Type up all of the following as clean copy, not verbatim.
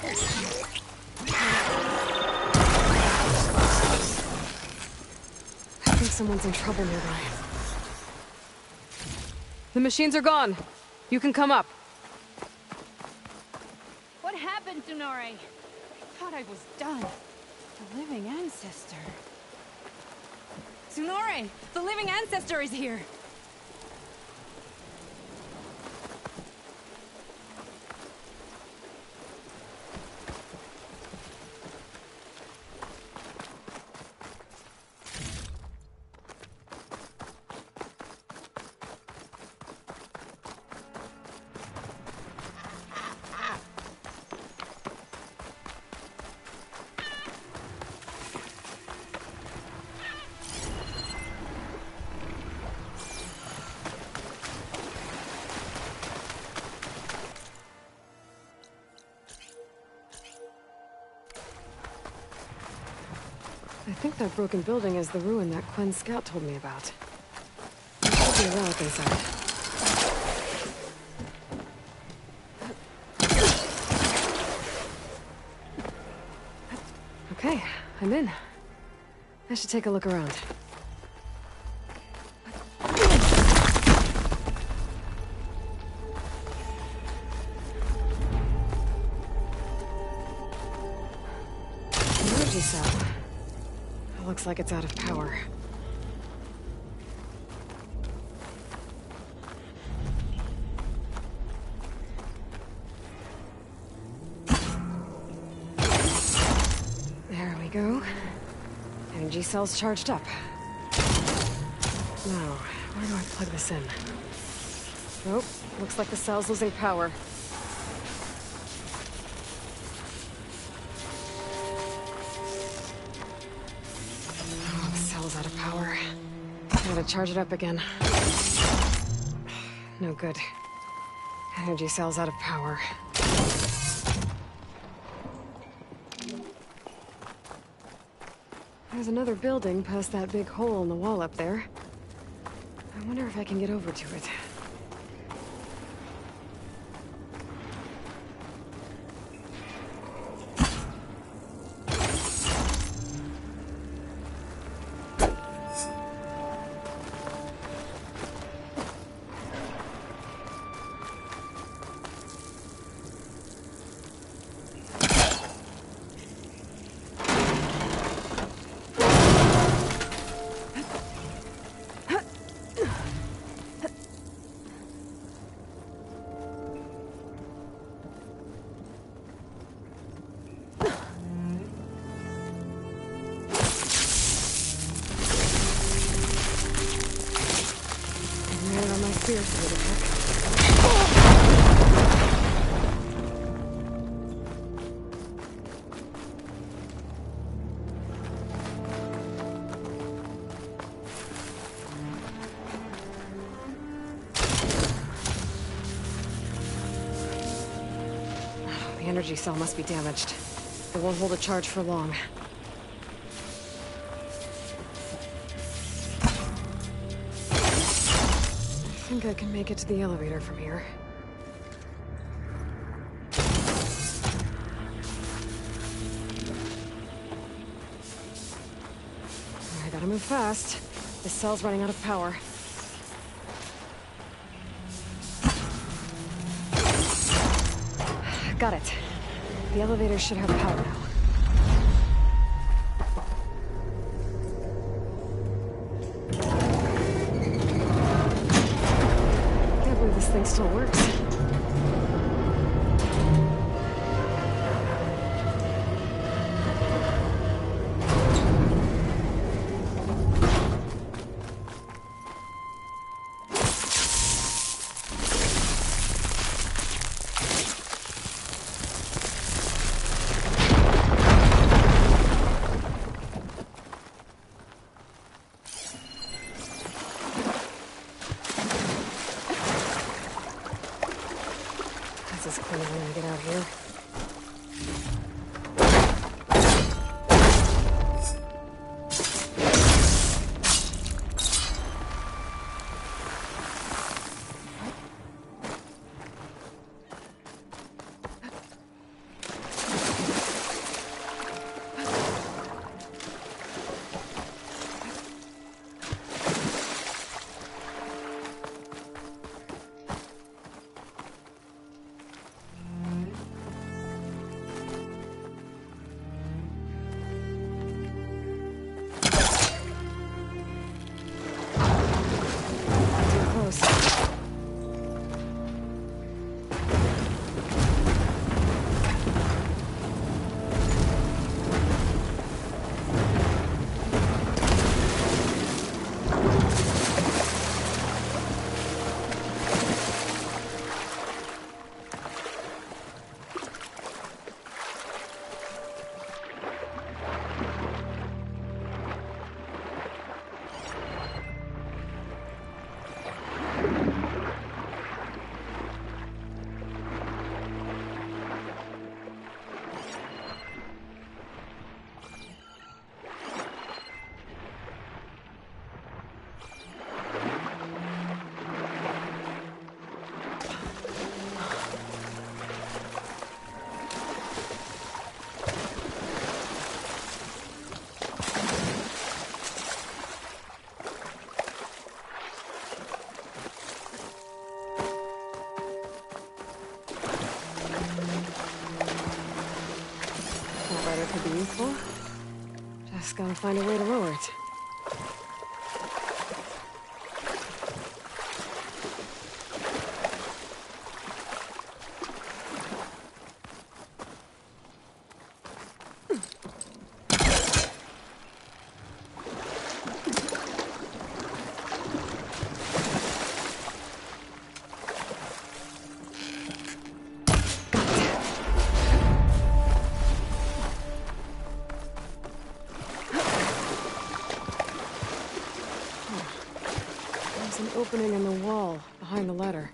I think someone's in trouble nearby. The machines are gone. You can come up. What happened, Tsunore? I thought I was done. The living ancestor. Tsunore! The living ancestor is here! I think that broken building is the ruin that Quen's scout told me about. There should be a relic inside. Okay, I'm in. I should take a look around. Energy cell. It looks like it's out of power. There we go. Energy cell's charged up. Now, where do I plug this in? Nope, looks like the cell's losing power. Oh, the cell's out of power. Gotta charge it up again. No good. Energy cell's out of power. There's another building past that big hole in the wall up there. I wonder if I can get over to it. The energy cell must be damaged. It won't hold a charge for long. I think I can make it to the elevator from here. I gotta move fast. This cell's running out of power. Got it. The elevator should have power now. Can't believe this thing still works. This is clean when I get out here. Could be useful. Just gotta find a way to lower it. There's an opening in the wall behind the ladder.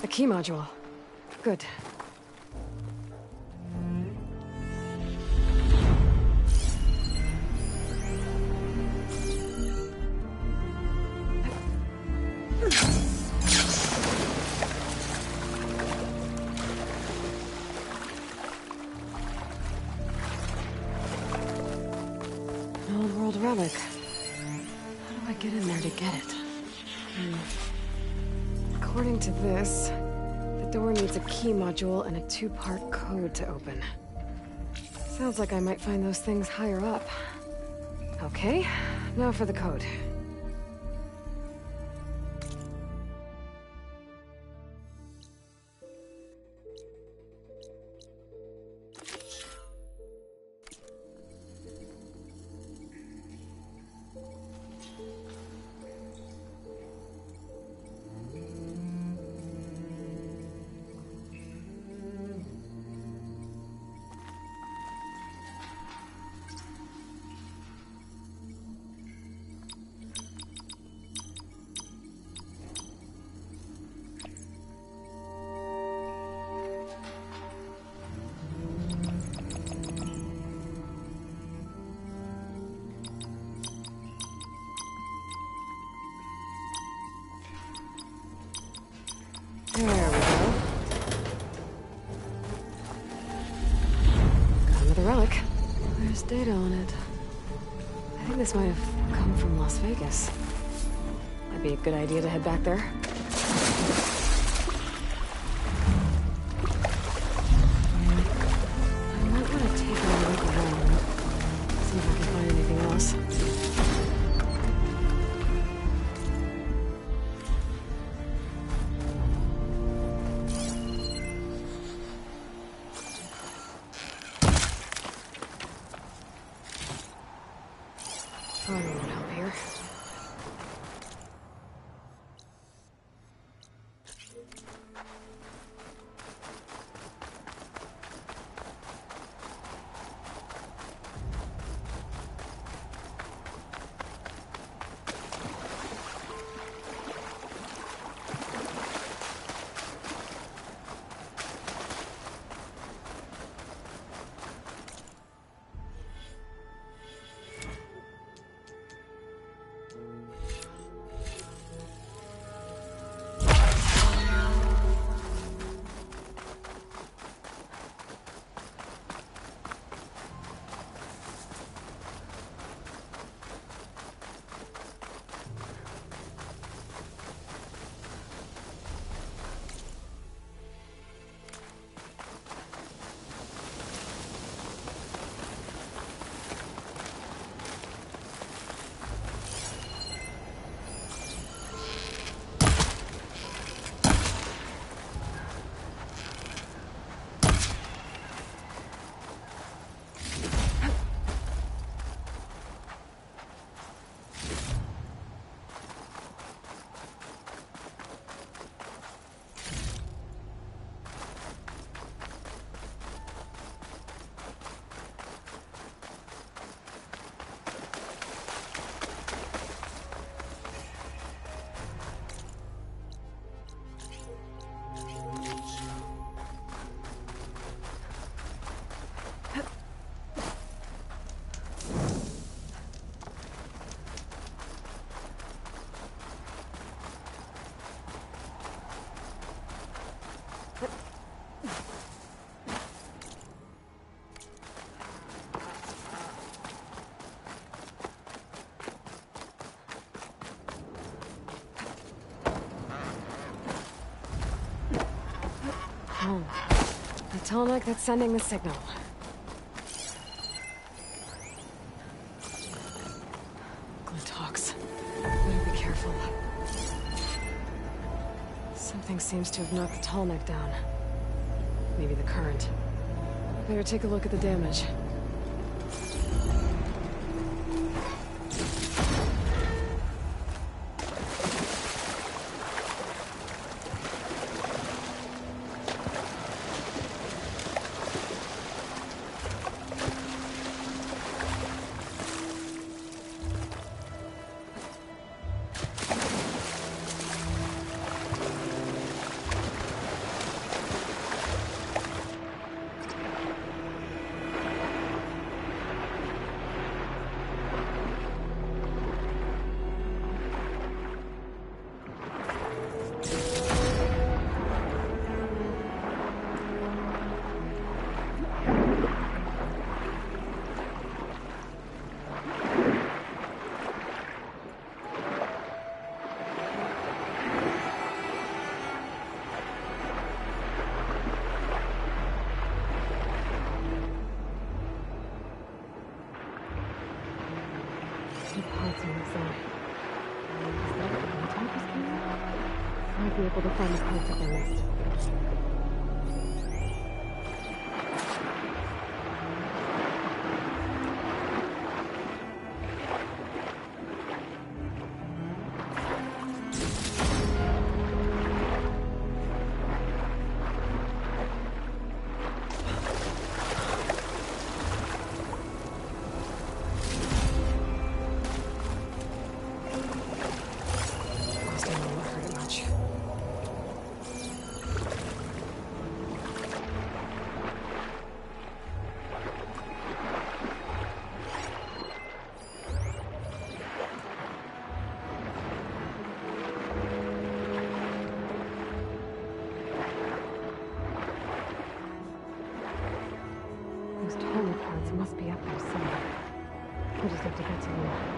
The key module. Good. Old world relic. How do I get in there to get it? According to this, the door needs a key module and a two-part code to open. Sounds like I might find those things higher up. Okay, now for the code. There we go. Got another relic. There's data on it. I think this might have come from Las Vegas. Might be a good idea to head back there. I might want to take a look around. See if I can find anything else. Farming would help here. Oh, the Tallneck that's sending the signal. Glinthawks. Better be careful. Something seems to have knocked the Tallneck down. Maybe the current. Better take a look at the damage. Might be able to find the parts of the list. It must be up there somewhere. We'll just have to get to them.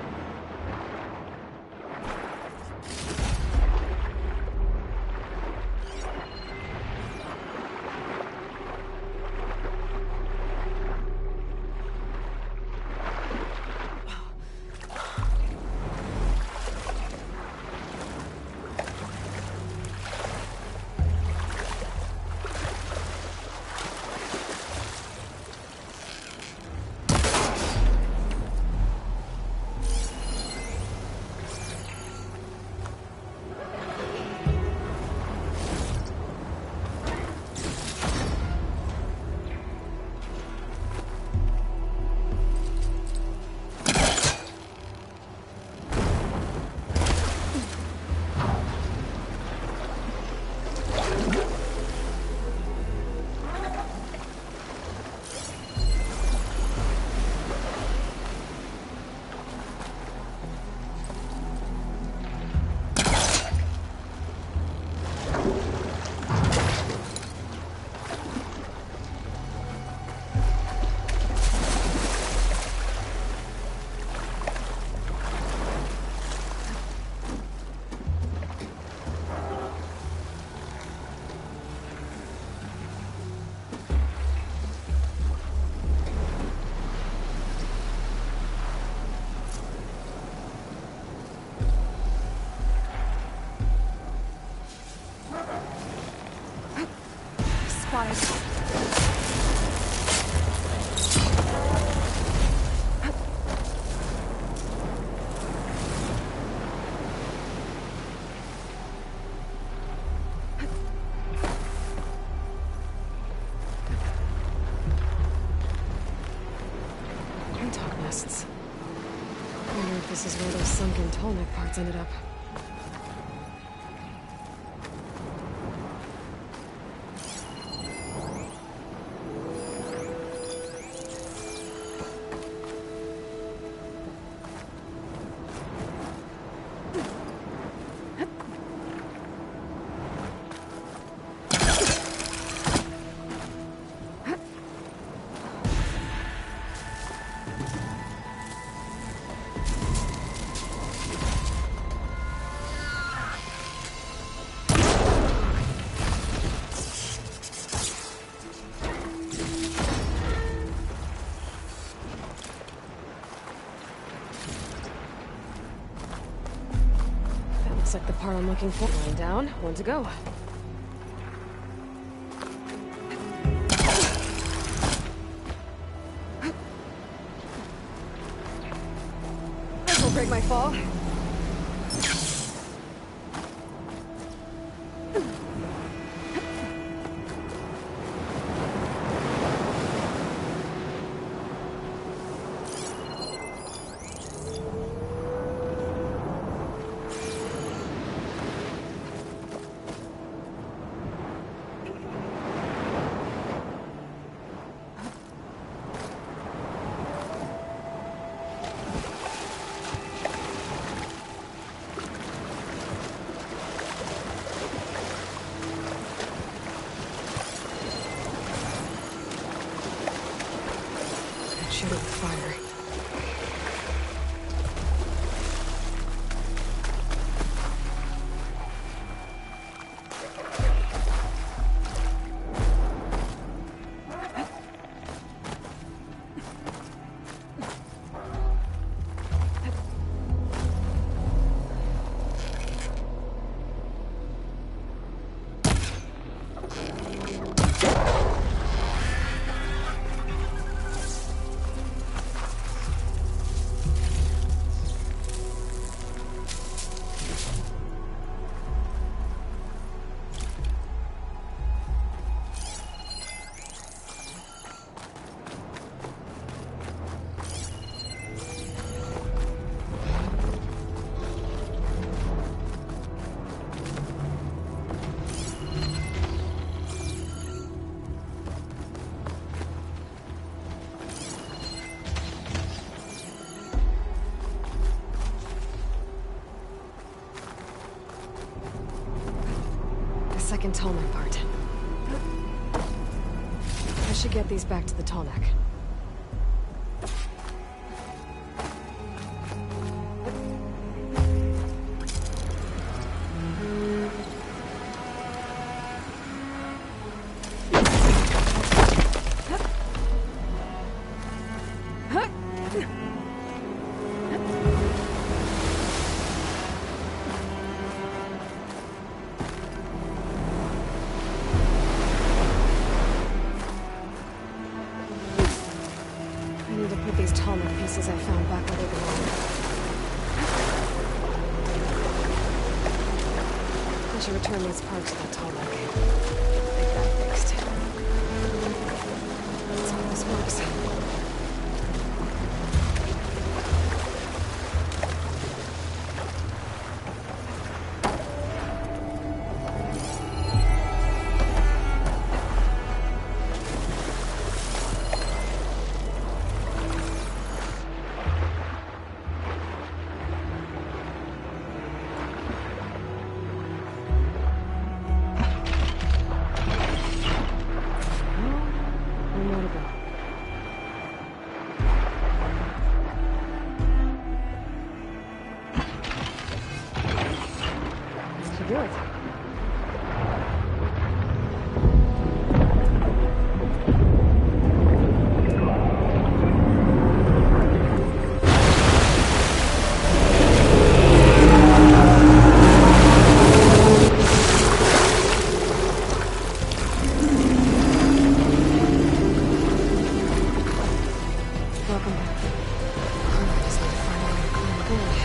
Nests. I wonder if this is where those sunken Tallneck parts ended up. Looks like the part I'm looking for. One down, one to go. This will break my fall. Shoot it with fire. Second tallneck part. I should get these back to the tallneck. These tallneck pieces I found back where they belong. I should return these parts to that tallneck. Get that fixed. Let's hope this works. Do it. Welcome back. I just need to find a way to clean the board.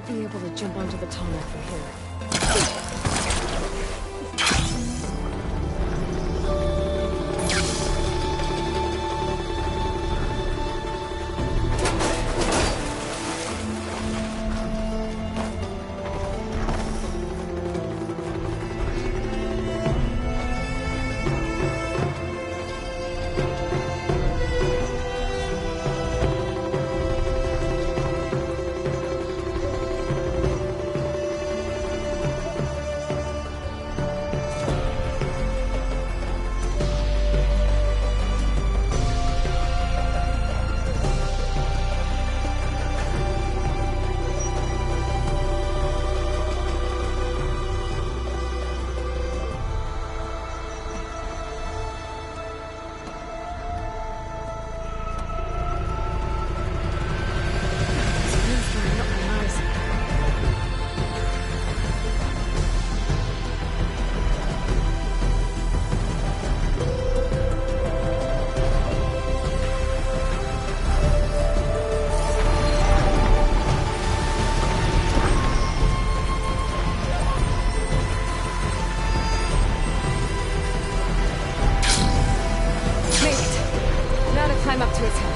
be able to jump onto the tarmac from here. Climb up to its head.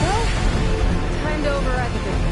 Well, time to override the big guy.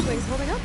Things holding up?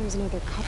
There's another cup.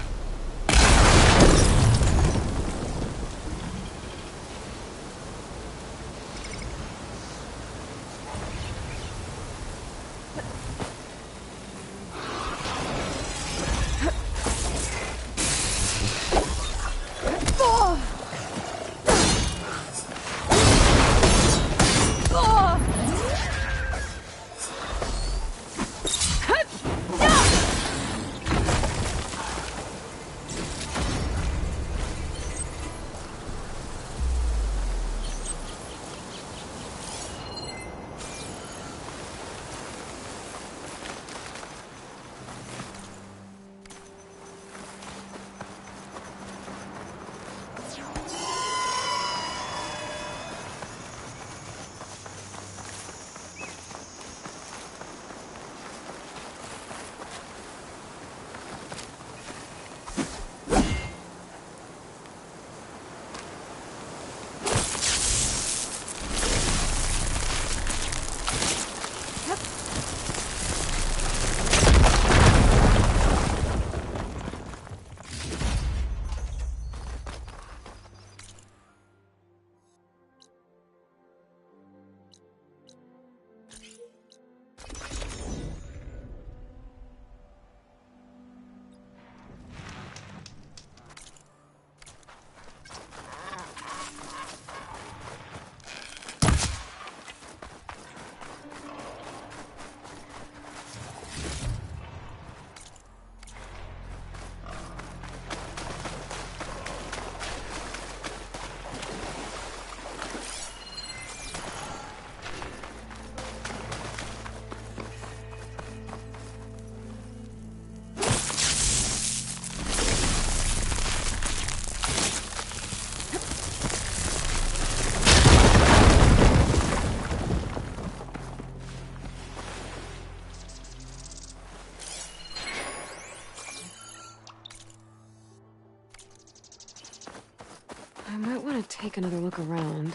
I might want to take another look around.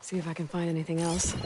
See if I can find anything else.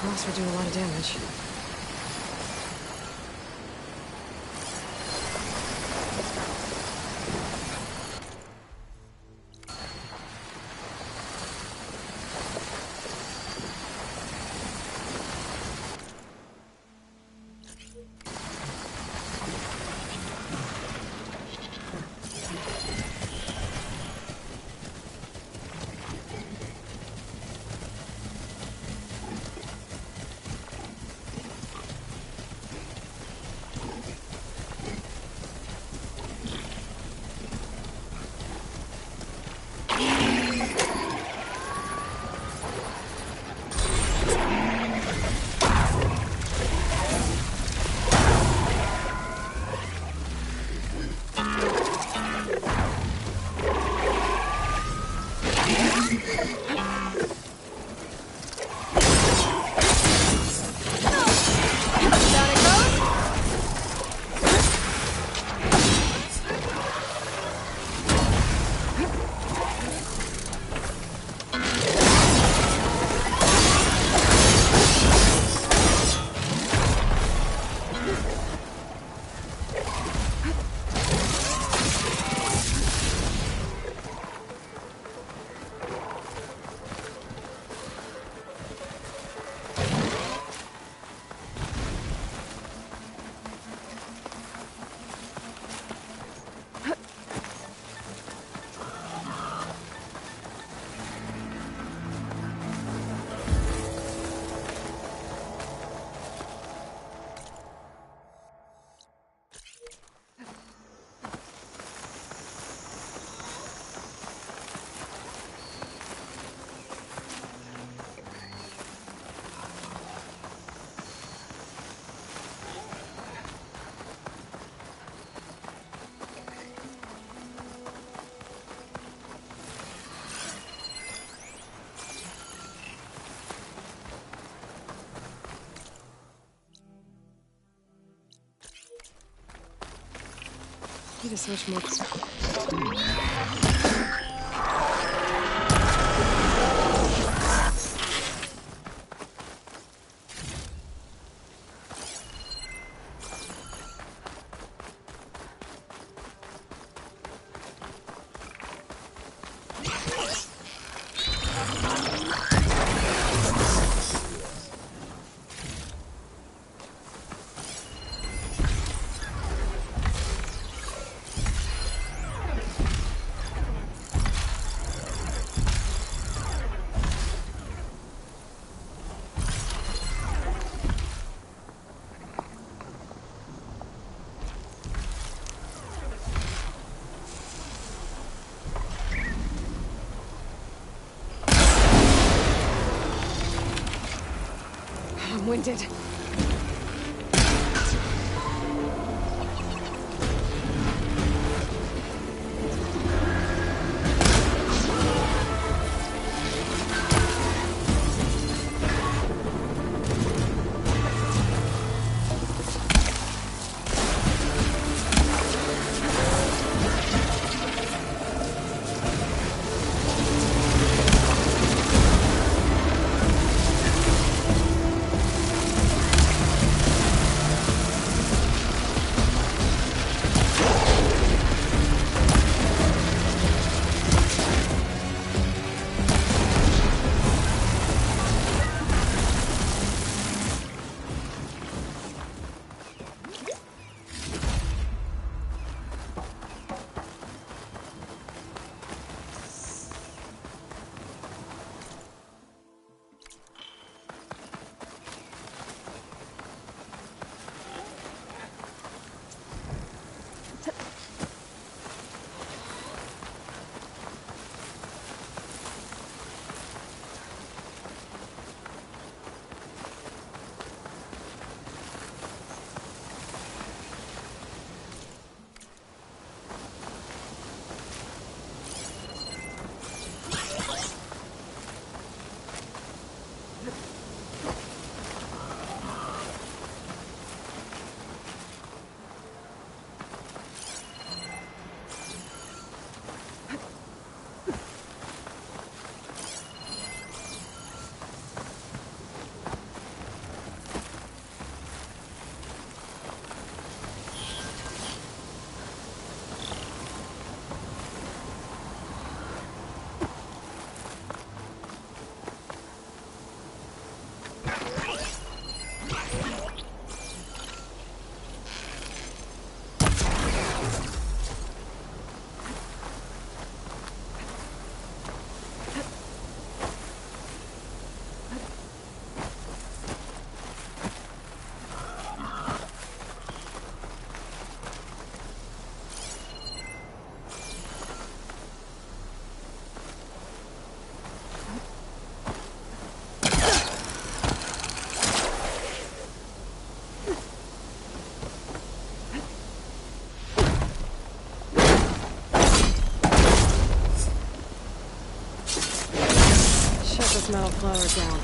Must do a lot of damage. Need to switch more. I'm winded. This metal flower down.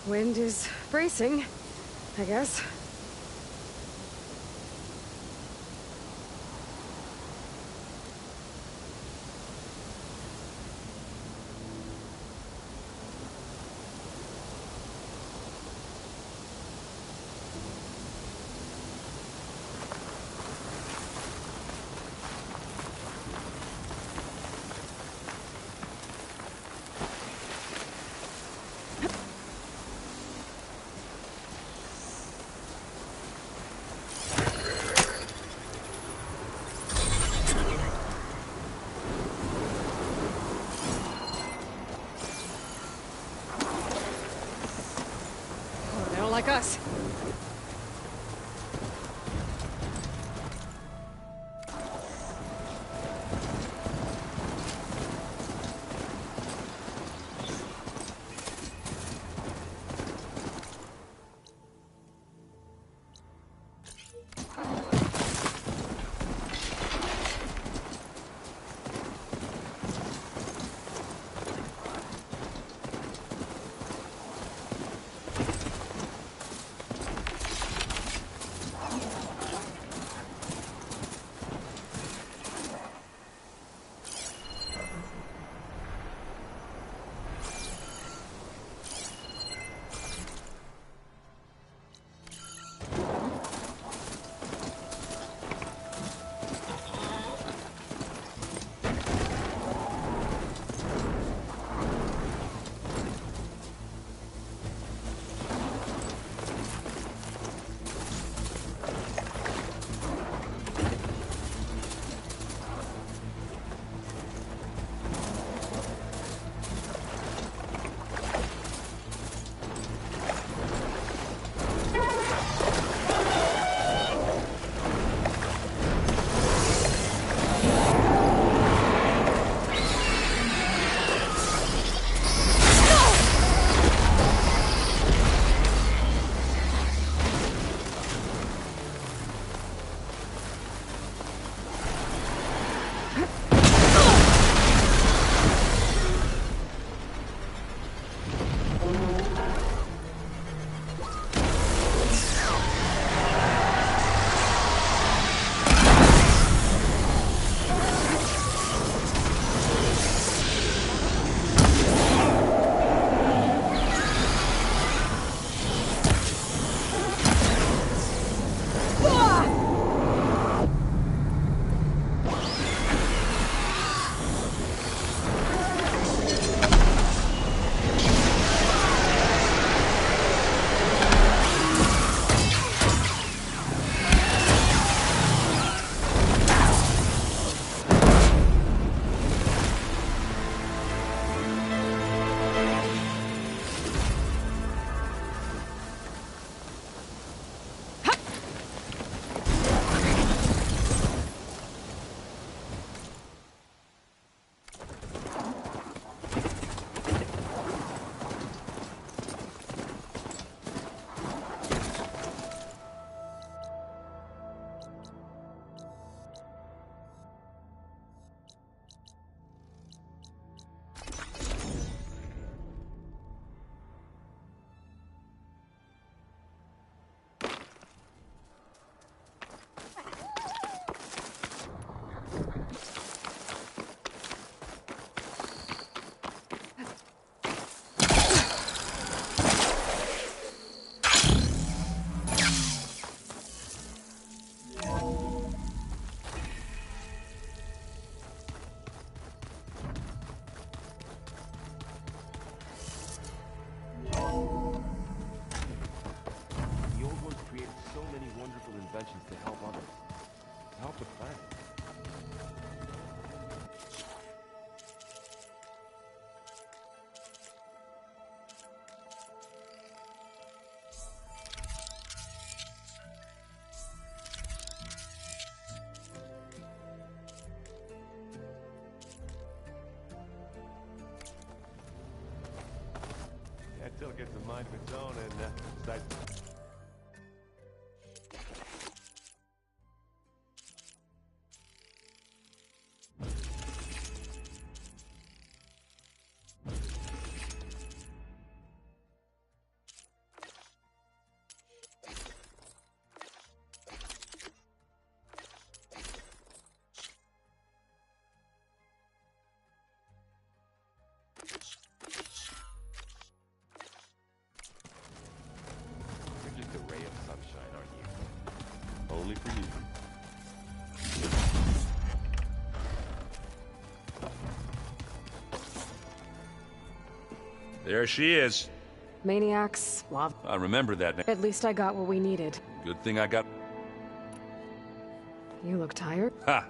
Wind is bracing, I guess. They don't like us. Until it gets a mind of its own and decides. There she is. Maniacs, lava. I remember that name. At least I got what we needed. Good thing I got... You look tired. Ha!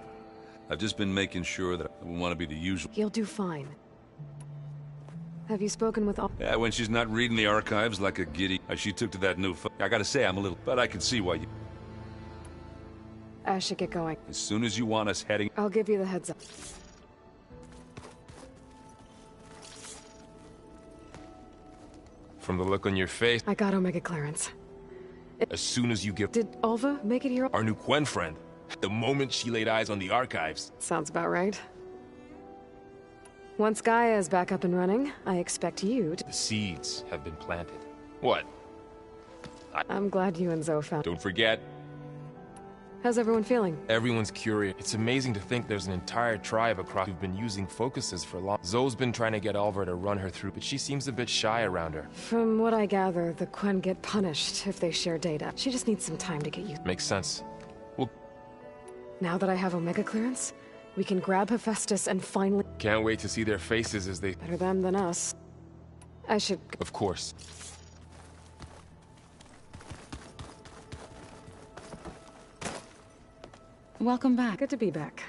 I've just been making sure that I won't want to be the usual. You'll do fine. Have you spoken with all... Yeah, when she's not reading the archives like a giddy... She took to that new... I gotta say, I'm a little... But I can see why you... I should get going. As soon as you want us heading... I'll give you the heads up. From the look on your face, I got Omega clearance. as soon as you give Did Alva make it here? our new Quen friend, the moment she laid eyes on the archives. Sounds about right. Once Gaia is back up and running, I expect you to... The seeds have been planted. What? I'm glad you and Zoe found... Don't forget, How's everyone feeling? everyone's curious. It's amazing to think there's an entire tribe across who've been using focuses for long. Zoe's been trying to get Alva to run her through, but she seems a bit shy around her. From what I gather, the Quen get punished if they share data. She just needs some time to get used. Makes sense. Well, Now that I have Omega clearance, we can grab Hephaestus and finally... can't wait to see their faces as they... Better them than us. I should... Of course. Welcome back. Good to be back.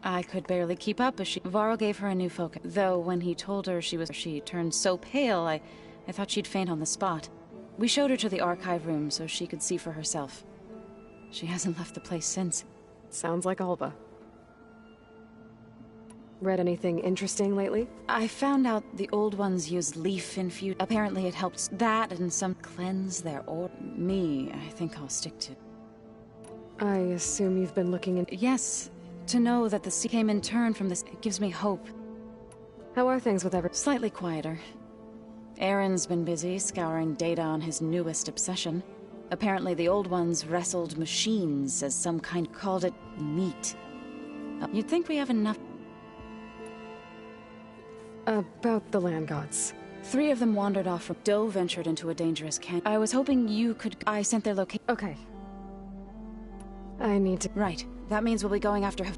I could barely keep up as Varl gave her a new focus. Though when he told her she turned so pale, I thought she'd faint on the spot. We showed her to the archive room so she could see for herself. She hasn't left the place since. Sounds like Alba. Read anything interesting lately? I found out the old ones used leaf infused. Apparently it helps that and some cleanse their or me. I think I'll stick to. I assume you've been looking in... Yes, to know that the sea came in turn from this, it gives me hope. How are things with Slightly quieter. Aaron's been busy scouring data on his newest obsession. Apparently the old ones wrestled machines as some kind called it meat. You'd think we have enough. About the land gods. 3 of them wandered off from Doe ventured into a dangerous camp. I was hoping you could... I sent their location. Okay. I need to... Right. That means we'll be going after her.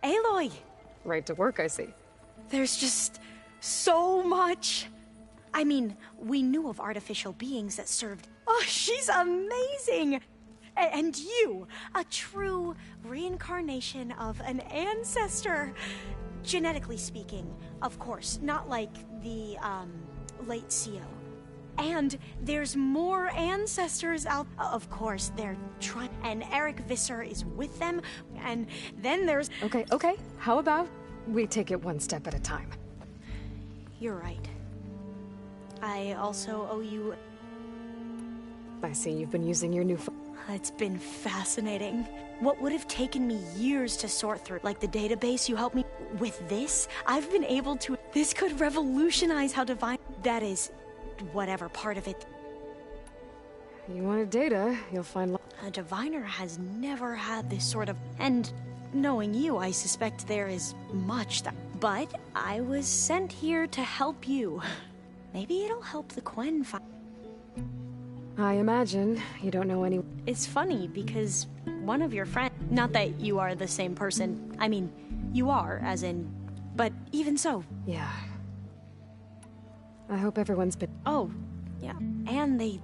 Aloy! Right to work, I see. There's just so much. I mean, we knew of artificial beings that served... Oh, she's amazing! And you, a true reincarnation of an ancestor. Genetically speaking, of course, not like the, late CO. And there's more ancestors out. Of course, they're trying. And Eric Visser is with them. And then there's. Okay. How about we take it one step at a time? You're right. I also owe you. I see you've been using your new It's been fascinating. What would have taken me years to sort through, like the database you helped me with this, I've been able to. This could revolutionize how divine. That is. Whatever part of it. You wanted data, you'll find... A diviner has never had this sort of... And knowing you, I suspect there is much that... But I was sent here to help you. Maybe it'll help the Quen find... I imagine you don't know any... It's funny, because one of your friends... Not that you are the same person. I mean, you are, as in... But even so... Yeah. I hope everyone's been... Oh, yeah. And they...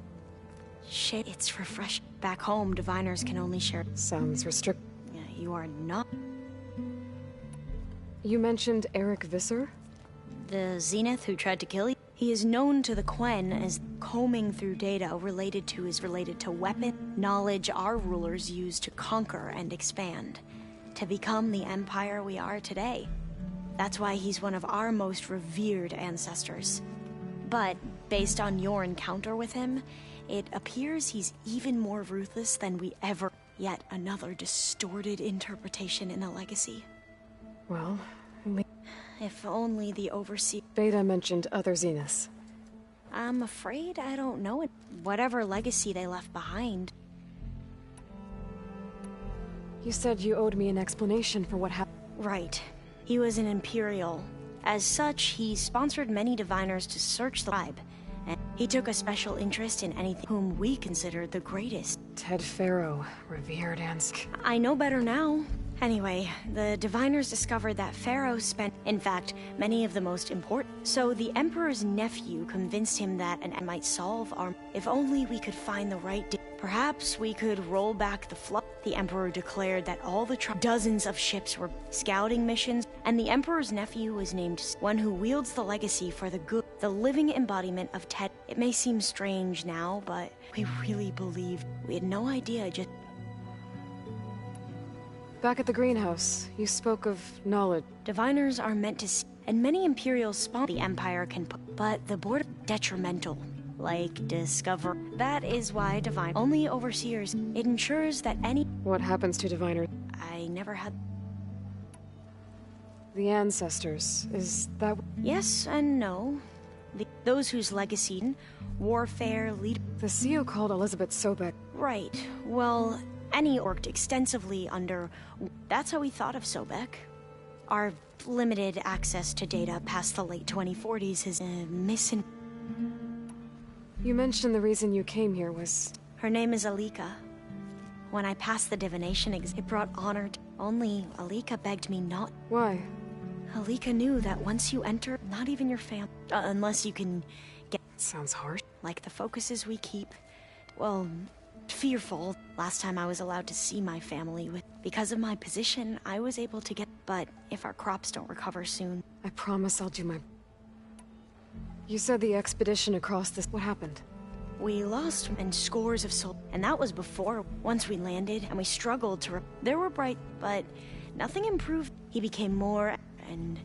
share... It's refreshing. Back home, diviners can only share... Sounds restrict... Yeah, you are not... You mentioned Eric Visser? The Zenith who tried to kill you? He is known to the Quen as combing through data related to weapon knowledge our rulers use to conquer and expand, to become the empire we are today. That's why he's one of our most revered ancestors. But based on your encounter with him, it appears he's even more ruthless than we ever... Yet another distorted interpretation in the legacy. Well, If only the Overseer... Beta mentioned other Zeniths. I'm afraid I don't know it. Whatever legacy they left behind. You said you owed me an explanation for what happened. Right. He was an Imperial. As such, he sponsored many diviners to search the tribe. And he took a special interest in anything whom we considered the greatest. Ted Farrow, revered Ansk. I know better now. Anyway, the diviners discovered that Pharaoh spent, in fact, many of the most important. So the Emperor's nephew convinced him that an might solve our... If only we could find the right... Perhaps we could roll back the flood. The Emperor declared that all the dozens of ships were scouting missions, and the Emperor's nephew was named one who wields the legacy for the good, the living embodiment of Ted. It may seem strange now, but we really believed. We had no idea just... Back at the greenhouse, you spoke of knowledge. Diviners are meant to see, and many Imperials spawn the Empire can put, but the board detrimental. Like discover. That is why divine only overseers. It ensures that any... What happens to diviners? I never had... The ancestors, is that... Yes and no. Those whose legacy, warfare, lead... The CEO called Elizabeth Sobek. Right. Well, any worked extensively under... That's how we thought of Sobek. Our limited access to data past the late 2040s is missing... You mentioned the reason you came here was... Her name is Alika. When I passed the divination exam, it brought honor to... Only Alika begged me not... Why? Alika knew that once you enter, not even your family... unless you can get... Sounds harsh. Like the focuses we keep. Well, fearful. Last time I was allowed to see my family with... Because of my position, I was able to get... But if our crops don't recover soon... I promise I'll do my... You said the expedition across this... What happened? We lost and scores of souls, and that was before. Once we landed, and we struggled to... There were bright, but nothing improved. He became more and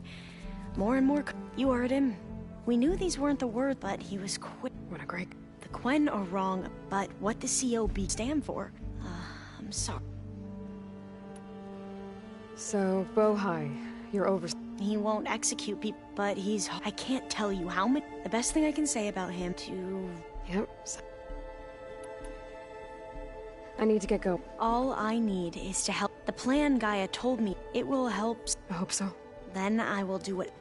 more... You heard him. We knew these weren't the words, but he was quick. What a great... The Quen are wrong, but what does COB stand for? I'm sorry. So, Bohai, you're over... He won't execute people, but he's... I can't tell you how many... The best thing I can say about him to... Yep. I need to get going. All I need is to help. The plan Gaia told me, it will help. I hope so. Then I will do it.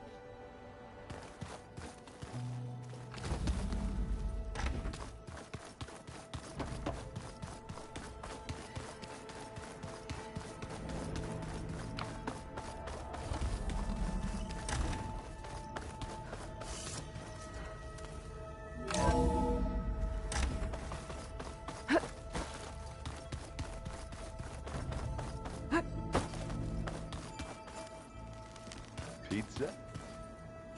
Pizza?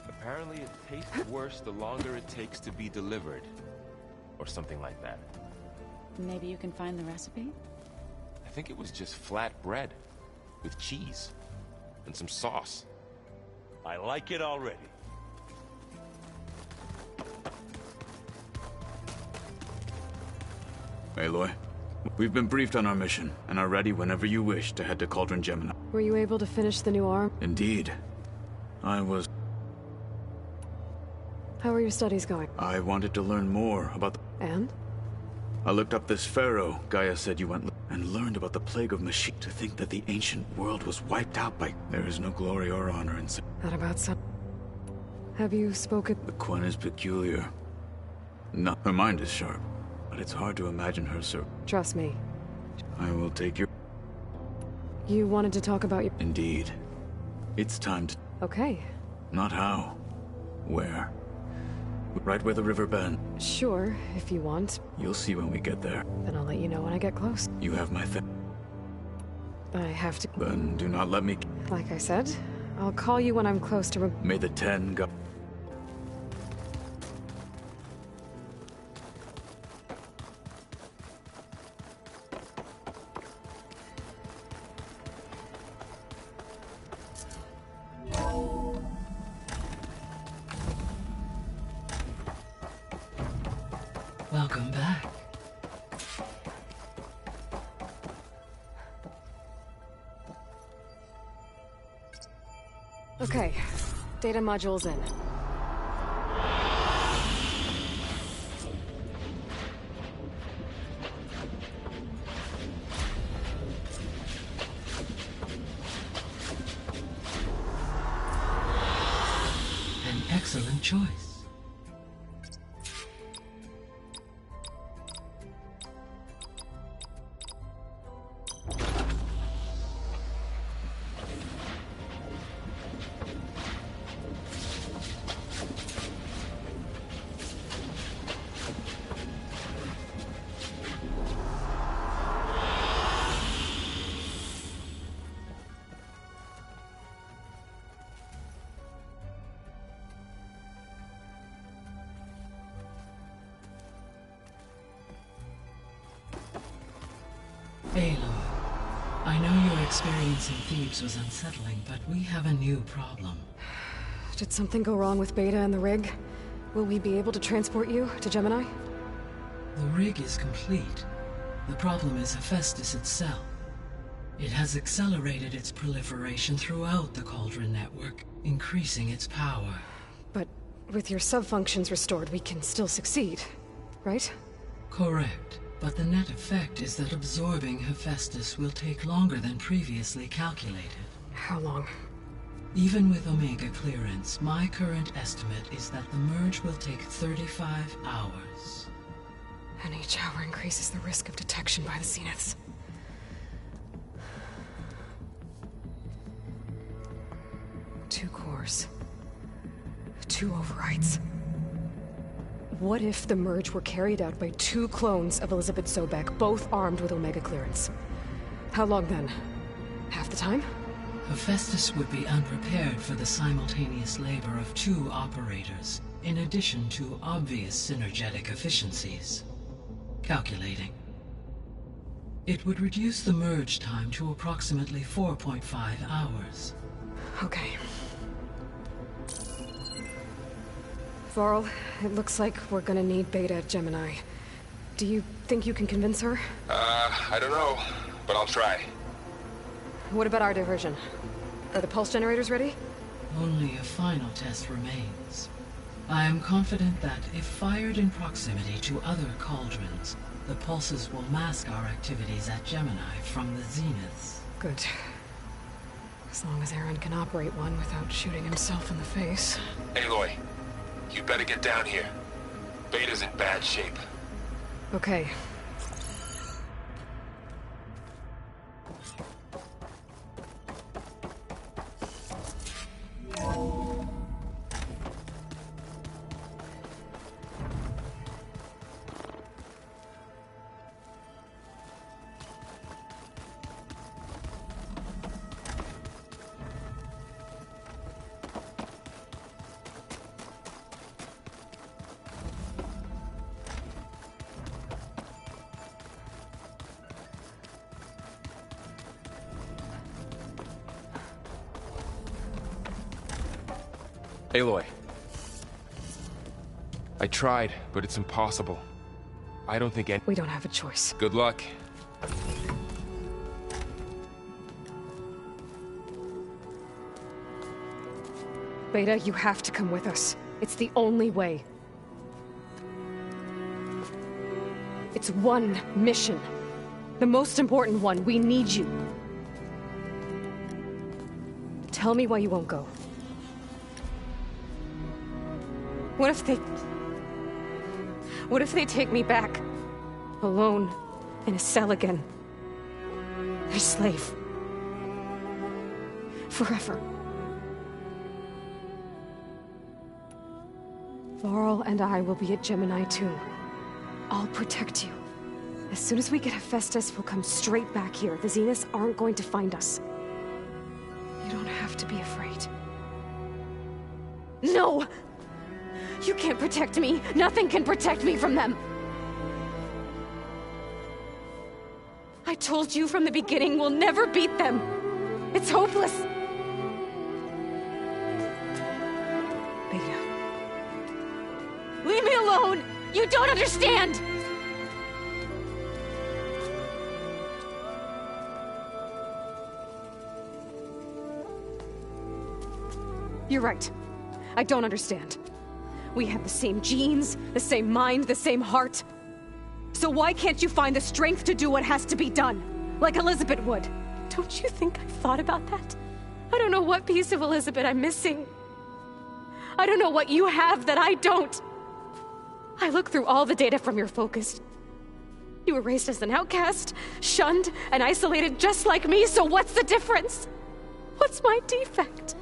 Apparently it tastes worse the longer it takes to be delivered. Or something like that. Maybe you can find the recipe? I think it was just flat bread. With cheese. And some sauce. I like it already. Aloy, we've been briefed on our mission, and are ready whenever you wish to head to Cauldron Gemini. Were you able to finish the new arm? Indeed. I How are your studies going? I wanted to learn more about the... And? I looked up this pharaoh Gaia said you went and learned about the plague of machine. To think that the ancient world was wiped out by... There is no glory or honor in... That about some... Have you spoken? The Quen is peculiar. No, her mind is sharp, but it's hard to imagine her, sir. Trust me. I will take your... You wanted to talk about your... Indeed. It's time to... Okay. Not how. Where. Right where the river bends. Sure, if you want. You'll see when we get there. Then I'll let you know when I get close. You have my I have to... Then do not let me... Like I said, I'll call you when I'm close to... May the 10 go... Welcome back. Okay, data module's in. An excellent choice. Aloy, I know your experience in Thebes was unsettling, but we have a new problem. Did something go wrong with Beta and the rig? Will we be able to transport you to Gemini? The rig is complete. The problem is Hephaestus itself. It has accelerated its proliferation throughout the Cauldron network, increasing its power. But with your sub-functions restored, we can still succeed, right? Correct. But the net effect is that absorbing Hephaestus will take longer than previously calculated. How long? Even with Omega clearance, my current estimate is that the merge will take 35 hours. And each hour increases the risk of detection by the Zeniths. Two cores. Two overrides. What if the merge were carried out by two clones of Elizabeth Sobek, both armed with Omega clearance? How long then? Half the time? Hephaestus would be unprepared for the simultaneous labor of two operators, in addition to obvious synergetic efficiencies. Calculating. It would reduce the merge time to approximately 4.5 hours. Okay. Varl, it looks like we're gonna need Beta at Gemini. Do you think you can convince her? I don't know, but I'll try. What about our diversion? Are the pulse generators ready? Only a final test remains. I am confident that if fired in proximity to other cauldrons, the pulses will mask our activities at Gemini from the Zeniths. Good. As long as Aaron can operate one without shooting himself in the face. Aloy, you better get down here. Beta's in bad shape. Okay. Aloy. I tried, but it's impossible. I don't think any— We don't have a choice. Good luck. Beta, you have to come with us. It's the only way. It's one mission. The most important one. We need you. Tell me why you won't go. What if they take me back? Alone, in a cell again. A slave. Forever. Varl and I will be at Gemini too. I'll protect you. As soon as we get Hephaestus, we'll come straight back here. The Zeniths aren't going to find us. You don't have to be afraid. No! You can't protect me. Nothing can protect me from them. I told you from the beginning we'll never beat them. It's hopeless. Beta. Leave me alone! You don't understand! You're right. I don't understand. We have the same genes, the same mind, the same heart. So why can't you find the strength to do what has to be done? Like Elizabeth would. Don't you think I've thought about that? I don't know what piece of Elizabeth I'm missing. I don't know what you have that I don't. I look through all the data from your focus. You were raised as an outcast, shunned, and isolated just like me, so what's the difference? What's my defect?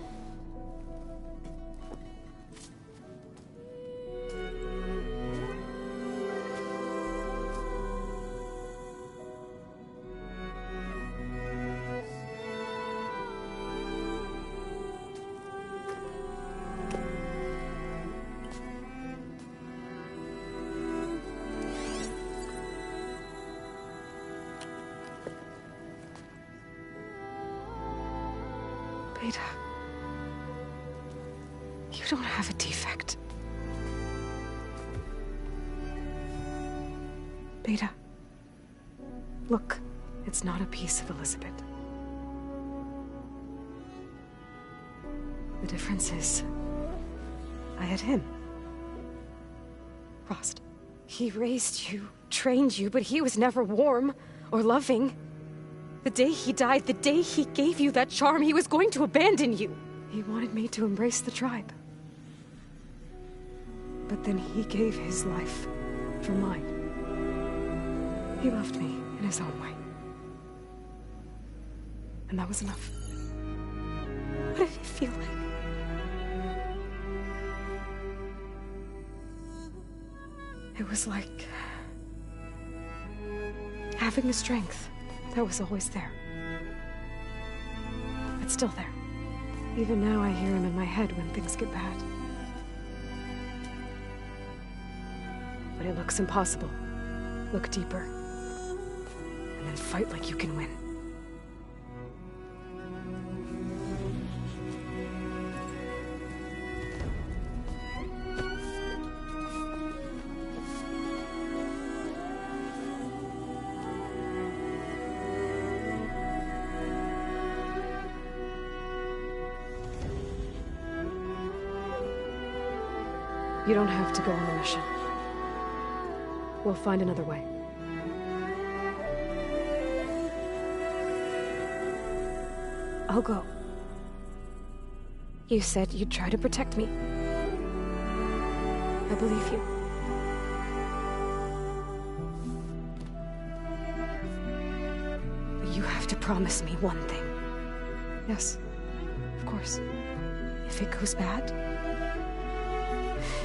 Beta. You don't have a defect. Beta. Look, it's not a piece of Elizabeth. The difference is, I had him. Frost. He raised you, trained you, but he was never warm or loving. The day he died, the day he gave you that charm, he was going to abandon you. He wanted me to embrace the tribe. But then he gave his life for mine. He loved me in his own way. And that was enough. What did it feel like? It was like having a strength that was always there. It's still there. Even now I hear him in my head when things get bad. When it looks impossible, look deeper. And then fight like you can win. You don't have to go on the mission. We'll find another way. I'll go. You said you'd try to protect me. I believe you. But you have to promise me one thing. Yes, of course. If it goes bad,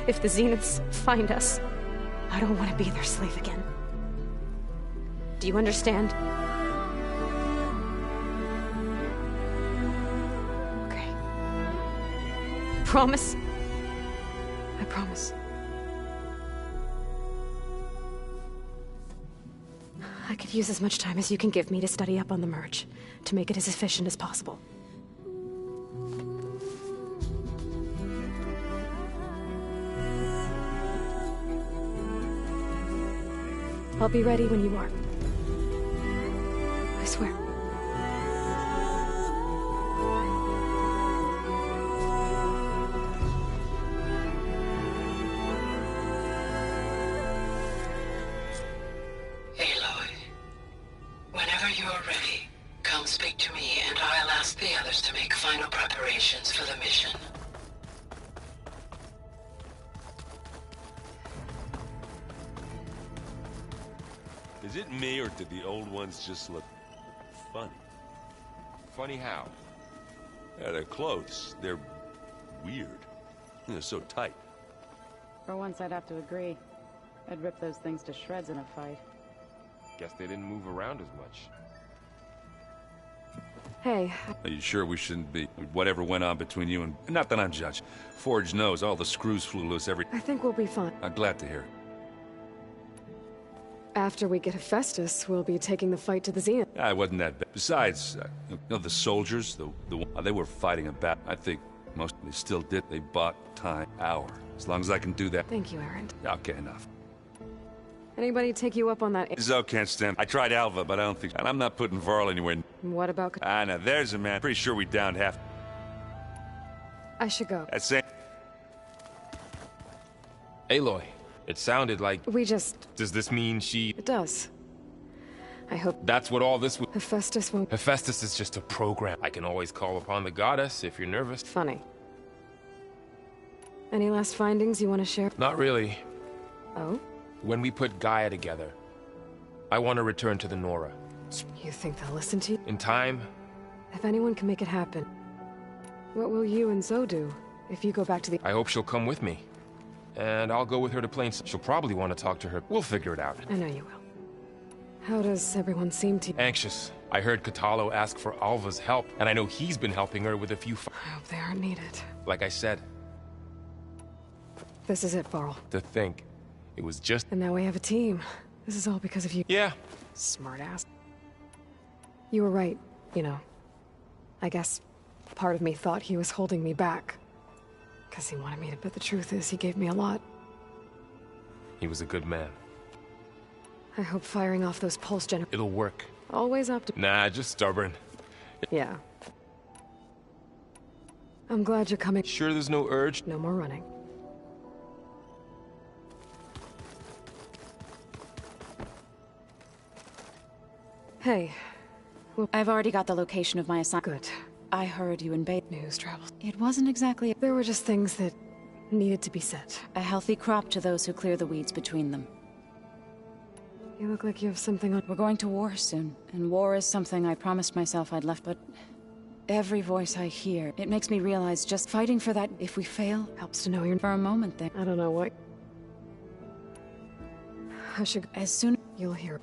if the Zeniths find us, I don't want to be their slave again. Do you understand? Okay. Promise? I promise. I could use as much time as you can give me to study up on the merge, to make it as efficient as possible. I'll be ready when you are. I swear. Aloy, whenever you're ready, come speak to me and I'll ask the others to make final preparations for the mission. Is it me, or did the old ones just look funny? Funny how? Yeah, their clothes, they're weird. They're so tight. For once, I'd have to agree. I'd rip those things to shreds in a fight. Guess they didn't move around as much. Hey, Are you sure we shouldn't be? Whatever went on between you and... Not that I'm judging. Forge knows all the screws flew loose I think we'll be fine. I'm glad to hear. After we get Hephaestus, we'll be taking the fight to the Zenith. It wasn't that bad. Besides, the soldiers, they were fighting a battle. I think most they still did. They bought time, hour. As long as I can do that. Thank you, Aaron. Okay, enough. Anybody take you up on that? Zo can't stand. I tried Alva, but I don't think. And I'm not putting Varl anywhere. What about... Now there's a man. Pretty sure we downed half. I should go. That's it. Aloy, it sounded like... We just... Does this mean she... It does. I hope... That's what all this was... Hephaestus won't... Hephaestus is just a program. I can always call upon the goddess if you're nervous. Funny. Any last findings you want to share? Not really. Oh? When we put Gaia together, I want to return to the Nora. You think they'll listen to you? In time, If anyone can make it happen, what will you and Zo do if you go back to the... I hope she'll come with me. And I'll go with her to Plains. She'll probably want to talk to her. We'll figure it out. I know you will. How does everyone seem to... Anxious. I heard Katalo ask for Alva's help, and I know he's been helping her with a few I hope they aren't needed. Like I said, This is it, Varl. to think. It was just... And now we have a team. This is all because of you. Yeah. Smartass. You were right, you know. I guess Part of me thought he was holding me back. Because he wanted me to, but the truth is he gave me a lot. He was a good man. I hope firing off those pulse generators. It'll work. Always optimistic. Nah, just stubborn. Yeah. I'm glad you're coming. Sure there's no urge? No more running. Hey. Well, I've already got the location of my assignment. good. I heard you in Bay. News travels. It wasn't exactly There were just things that needed to be said. a healthy crop to those who clear the weeds between them. You look like you have something on. We're going to war soon, and war is something I promised myself I'd left, but every voice I hear, it makes me realize just fighting for that, if we fail, Helps to know you're. for a moment there. I don't know what. I should. As soon You'll hear.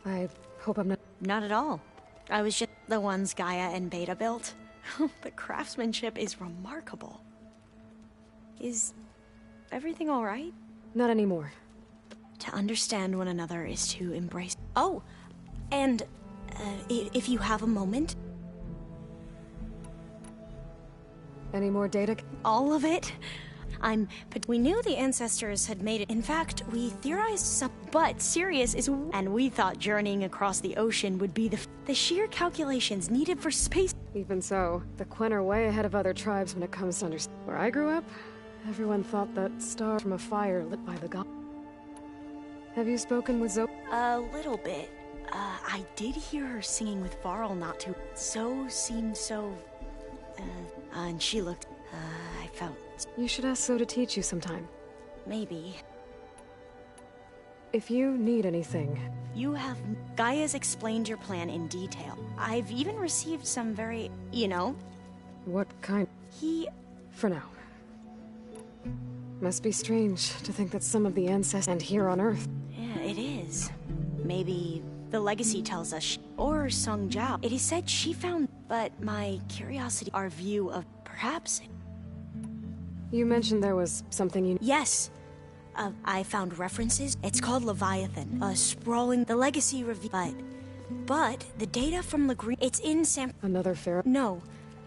I hope I'm not. Not at all. I was just the ones Gaia and Beta built. The craftsmanship is remarkable. Is everything all right? Not anymore. To understand one another is to embrace. Oh, and if you have a moment, Any more data? all of it. But we knew the ancestors had made it. In fact, we theorized some. But Sirius is, and we thought journeying across the ocean would be the sheer calculations needed for space. Even so, the Quen are way ahead of other tribes when it comes to understanding. Where I grew up, everyone thought that star from a fire lit by the god. Have you spoken with Zoe? A little bit. I did hear her singing with Varl not too. So seemed so. And she looked. I felt. You should ask Zoe to teach you sometime. Maybe. If you need anything, You have. Gaia's explained your plan in detail. I've even received some very. what kind? He. For now. Must be strange to think that some of the ancestors and here on Earth. Yeah, it is. Maybe the legacy tells us. Or Sung Jiao. It is said she found. But my curiosity. Our view of. Perhaps. You mentioned there was something you. Yes. I found references. It's called Leviathan. Sprawling. The legacy review. But the data from Legreen. It's in San. Another pharaoh? No.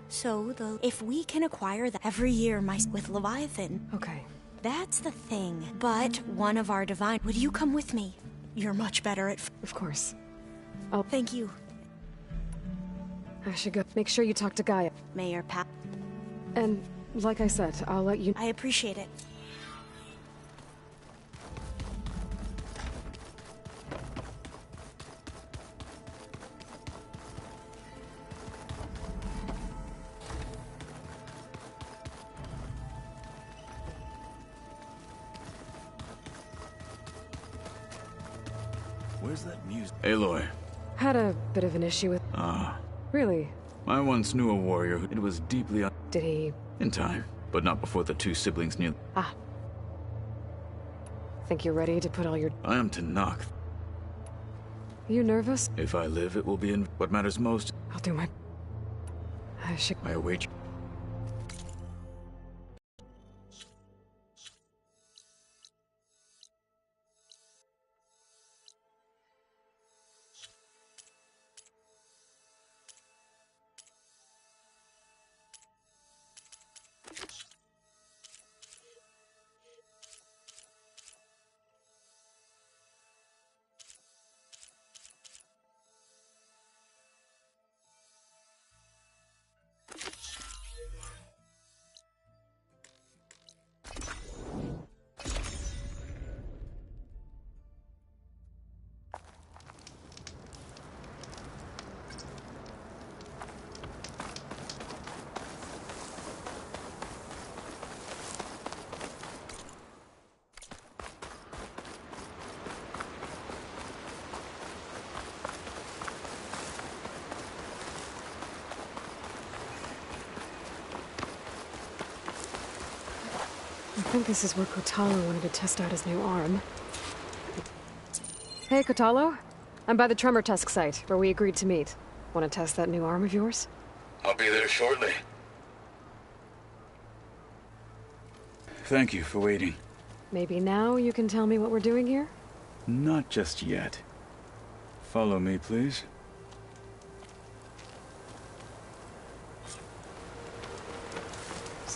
So if we can acquire that every year, with Leviathan. Okay. That's the thing. But one of our divine. Would you come with me? You're much better at. Of course. Thank you, I should go. Make sure you talk to Gaia. Mayor Pat. And, like I said, I'll let you. I appreciate it. Where's that music? Aloy. Had a bit of an issue with. Really? I once knew a warrior who it was deeply Did he? in time, but not before the two siblings knew. Think you're ready to put all your. I am to knock. You nervous? If I live, it will be in what matters most. I'll do my. I should. I await you. I think this is where Kotalo wanted to test out his new arm. Hey, Kotalo. I'm by the tremor test site, where we agreed to meet. Want to test that new arm of yours? I'll be there shortly. Thank you for waiting. Maybe now you can tell me what we're doing here? Not just yet. Follow me, please.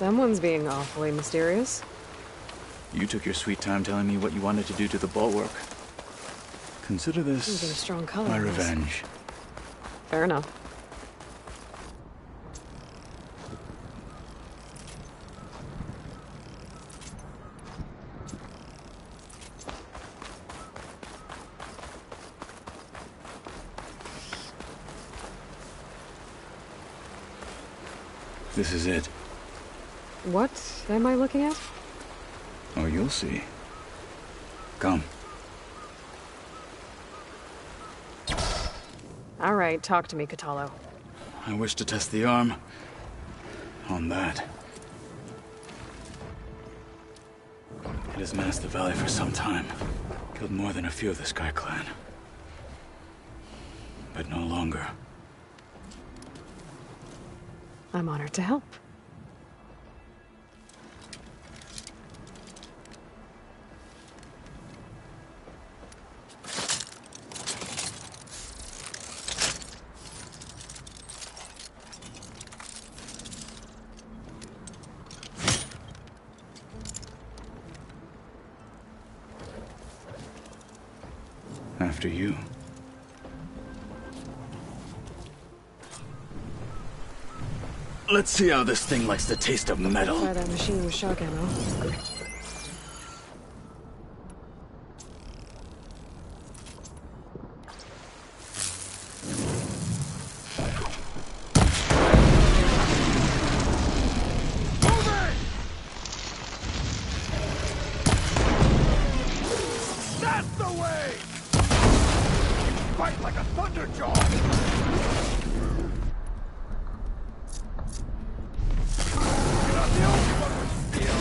Someone's being awfully mysterious. You took your sweet time telling me what you wanted to do to the bulwark. Consider Seems this like a strong color my on this. revenge. Fair enough. This is it. What am I looking at? Oh, you'll see. Come. All right, talk to me, Catalo. I wish to test the arm on that. It has menaced the valley for some time. Killed more than a few of the Sky Clan. But no longer. I'm honored to help. After you. Let's see how this thing likes the taste of metal. Try that machine with shock ammo. That's the way! Fight like a thunderjaw! You're not the only one with steel!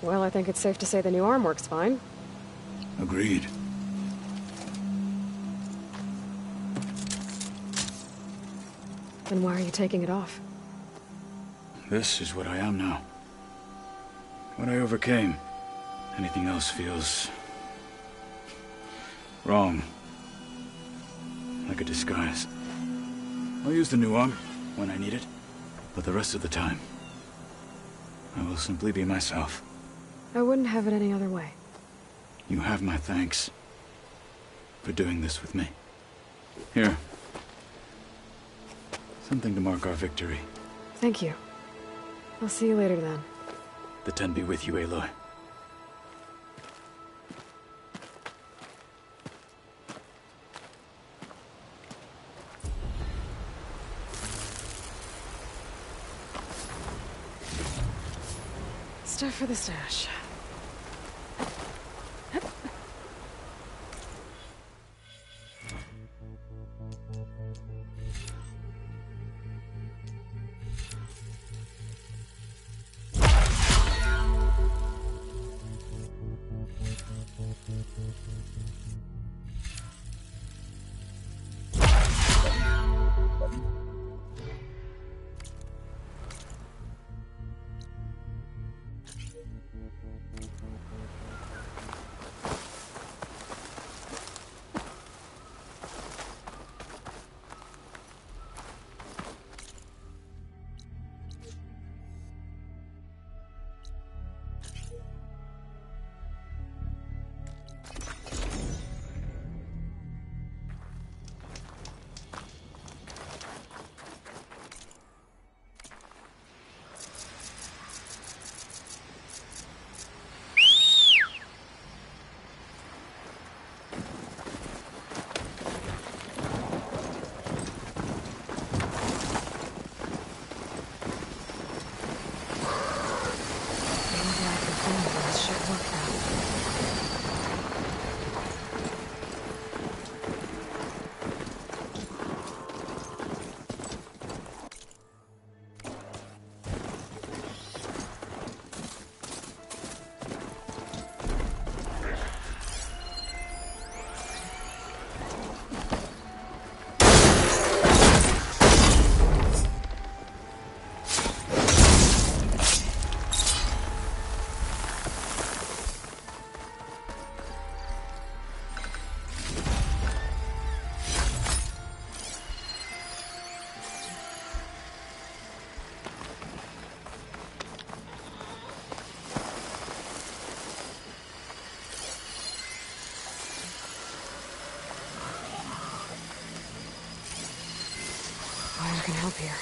Well, I think it's safe to say the new arm works fine. Agreed. Then why are you taking it off? This is what I am now. What I overcame. Anything else feels wrong. Like a disguise. I'll use the new arm when I need it, but the rest of the time, I will simply be myself. I wouldn't have it any other way. You have my thanks for doing this with me. Here. Something to mark our victory. Thank you. I'll see you later then. The Ten be with you, Aloy. Stuff for the stash. Fire can help here.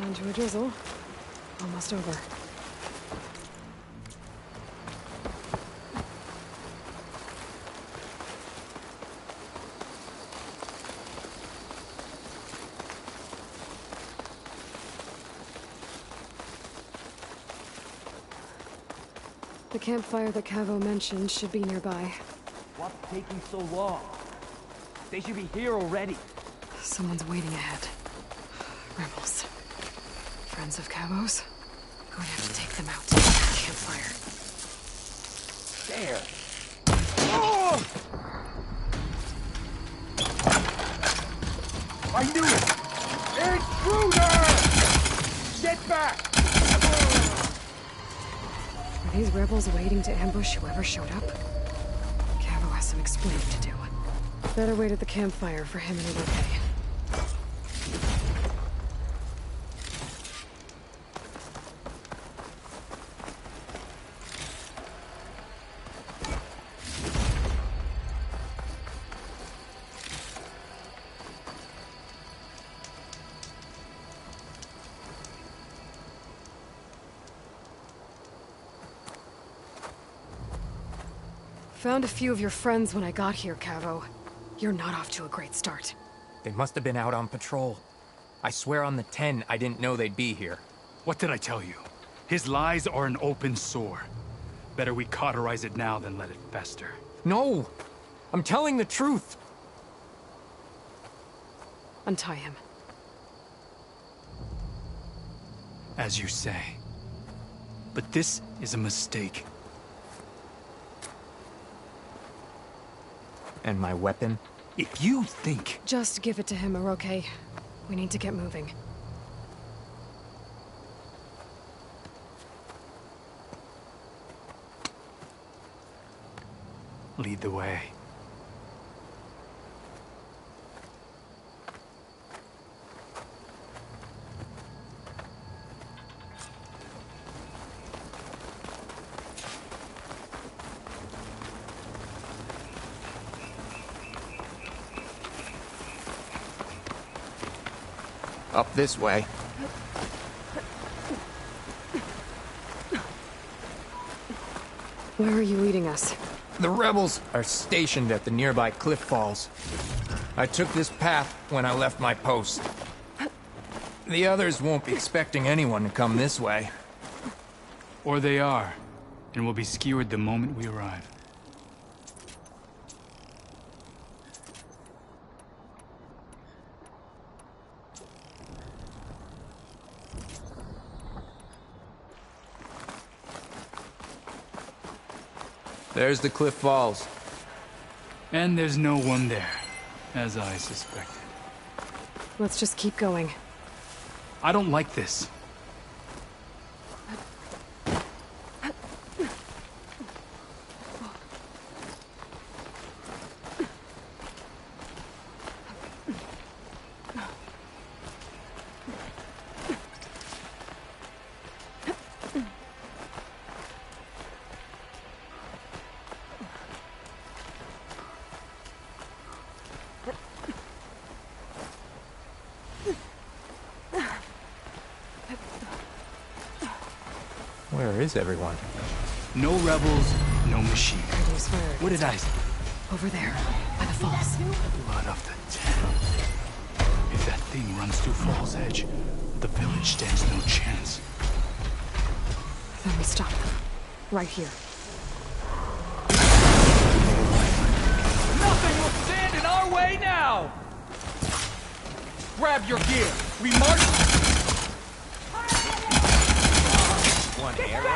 Down to a drizzle. Almost over. The campfire that Cavo mentioned should be nearby. What's taking so long? They should be here already. Someone's waiting ahead. Rebels. Friends of Cavo's. Going to have to take them out to the campfire. There! Oh! I knew it! Intruder! Get back! Are these rebels waiting to ambush whoever showed up? Cavo has some explaining to do. Better wait at the campfire for him and it okay. Found a few of your friends when I got here, Cavo. You're not off to a great start. They must have been out on patrol. I swear on the 10, I didn't know they'd be here. What did I tell you? His lies are an open sore. Better we cauterize it now than let it fester. No! I'm telling the truth! Untie him. As you say. But this is a mistake. And my weapon? If you think... Just give it to him, Oroke. We need to get moving. Lead the way. Up this way. Where are you leading us? The rebels are stationed at the nearby cliff falls. I took this path when I left my post. The others won't be expecting anyone to come this way. Or they are, and will be skewered the moment we arrive. There's the cliff falls. And there's no one there, as I suspected. Let's just keep going. I don't like this. Where is everyone? No rebels, no machine. Previous word. What did I say? Over there, by the falls. Blood of the Ten. If that thing runs through Fall's Edge, the village stands no chance. Then we stop. Right here. Nothing will stand in our way now! Grab your gear. We march. One arrow.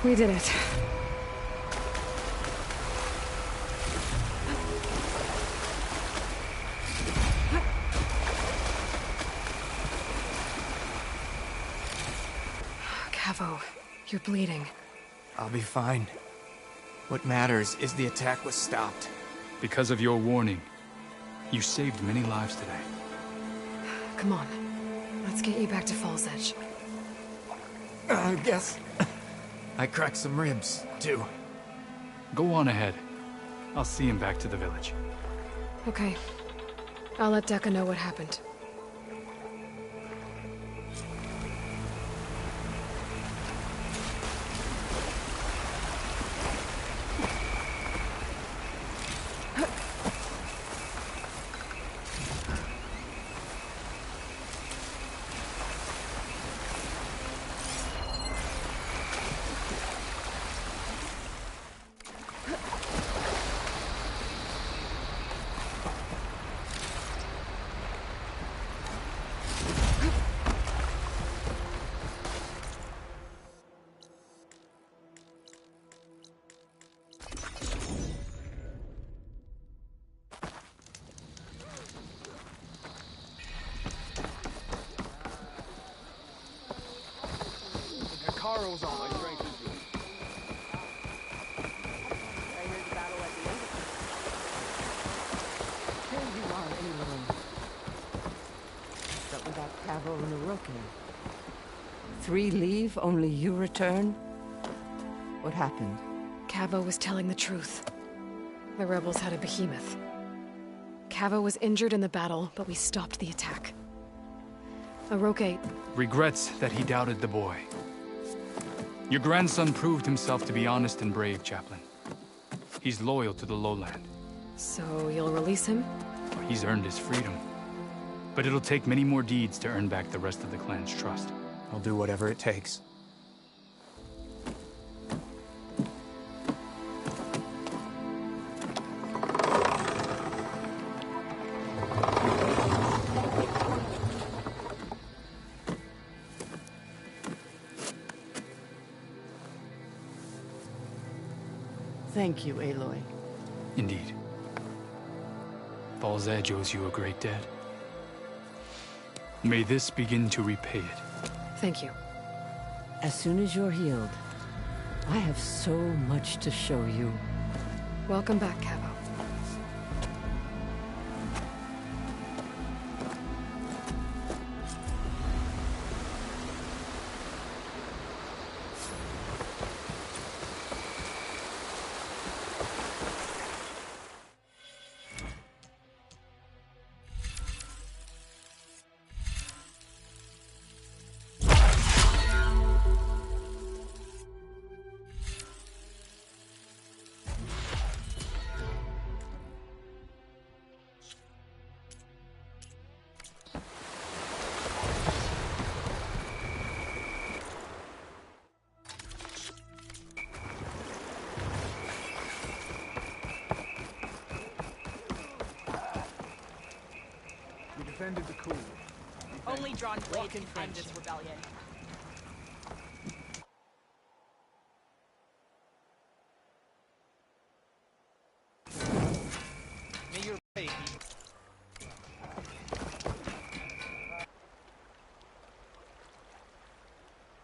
We did it. Cavo, you're bleeding. I'll be fine. What matters is the attack was stopped. Because of your warning, you saved many lives today. Come on. Let's get you back to Fall's Edge. I guess I cracked some ribs, too. Go on ahead. I'll see him back to the village. Okay. I'll let Decca know what happened. Caro's on. I drank his juice. I heard the battle at the end. Here you are, Aloy. But without Cavo and Orochi. 3 leave, only you return? What happened? Cavo was telling the truth. The rebels had a behemoth. Cavo was injured in the battle, but we stopped the attack. Orochi Regrets that he doubted the boy. Your grandson proved himself to be honest and brave, Chaplain. He's loyal to the lowland. So you'll release him? He's earned his freedom. But it'll take many more deeds to earn back the rest of the clan's trust. I'll do whatever it takes. Thank you, Aloy. Indeed. Fall's Edge owes you a great debt. May this begin to repay it. Thank you. As soon as you're healed, I have so much to show you. Welcome back, Cavo. defended the cool. Only drawn blades can end this rebellion. May your